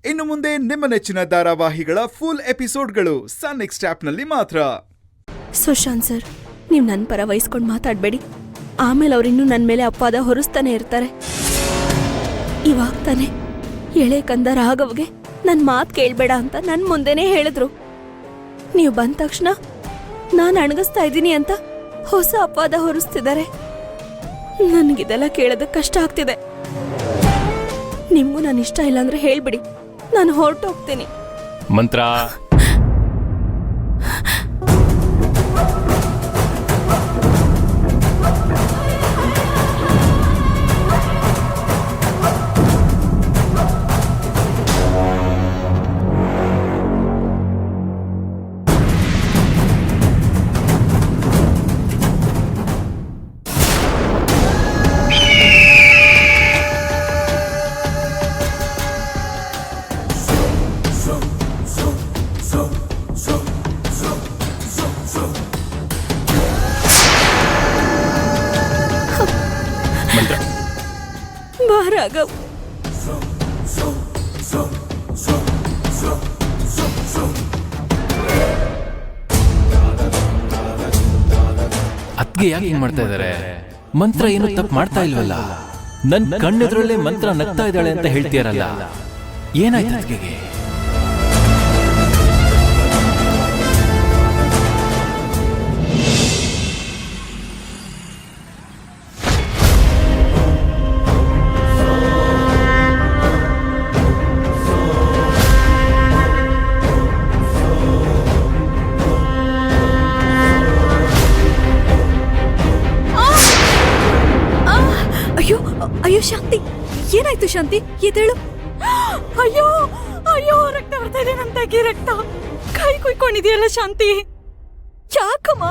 ಇನ್ನು ಮುಂದೆ ನಿಮ್ಮ ನೆಚ್ಚಿನ ಧಾರಾವಾಹಿಗಳ ಫುಲ್ ಎಪಿಸೋಡ್ಗಳು ಸನ್ ನೆಕ್ಸ್ಟ್ ಆಪ್ನಲ್ಲಿ ಮಾತ್ರ. ಸುಶಾಂತ್ ಸರ್, ನೀವು ನನ್ನ ಪರ ವಹಿಸ್ಕೊಂಡು ಮಾತಾಡಬೇಡಿ. ಆಮೇಲೆ ಅವರಿನ್ನೂ ನನ್ನ ಮೇಲೆ ಅಪವಾದ ಹೊರಿಸ್ತಾನೆ ಇರ್ತಾರೆ. ಇವಾಗ ತಾನೆ ಎಳೆ ಕಂದ ರಾಘವ್ಗೆ ನನ್ನ ಮಾತು ಕೇಳಬೇಡ ಅಂತ ನನ್ನ ಮುಂದೆನೇ ಹೇಳಿದ್ರು. ನೀವು ಬಂದ ತಕ್ಷಣ ನಾನು ಅಣಗಿಸ್ತಾ ಇದ್ದೀನಿ ಅಂತ ಹೊಸ ಅಪವಾದ ಹೊರಿಸ್ತಿದ್ದಾರೆ. ನನಗಿದೆಲ್ಲ ಕೇಳೋದಕ್ಕೆ ಕಷ್ಟ ಆಗ್ತಿದೆ. ನಿಮಗೂ ನಾನು ಇಷ್ಟ ಇಲ್ಲ ಅಂದ್ರೆ ಹೇಳ್ಬಿಡಿ, ನಾನು ಹೊರಟೋಗ್ತೀನಿ. ಮಂತ್ರ ಬಾ ರಾಘವ್. ಅದ್ಗೆ ಯಾಕೆ ಹಿಂಗ್ ಮಾಡ್ತಾ ಇದಾರೆ? ಮಂತ್ರ ಏನು ತಪ್ಪು ಮಾಡ್ತಾ ಇಲ್ವಲ್ಲ. ನನ್ ಕಣ್ಣೆದ್ರಲ್ಲೇ ಮಂತ್ರ ನಗ್ತಾ ಇದ್ದಾಳೆ ಅಂತ ಹೇಳ್ತೀರಲ್ಲ, ಏನಾಯ್ತು ಅದ್ಗೆ? ಅಯ್ಯೋ ಅಯ್ಯೋ ಶಾಂತಿ, ಏನಾಯ್ತು ಶಾಂತಿ? ಎದ್ದೇಳು. ಅಯ್ಯೋ ಅಯ್ಯೋ, ರಕ್ತ ಬರ್ತಾ ಇದೆ, ನನ್ನ ತಾಗಿ ರಕ್ತ. ಕೈ ಕುಯ್ಕೊಂಡಿದೆಯಲ್ಲ ಶಾಂತಿ, ಯಾಕಮ್ಮ?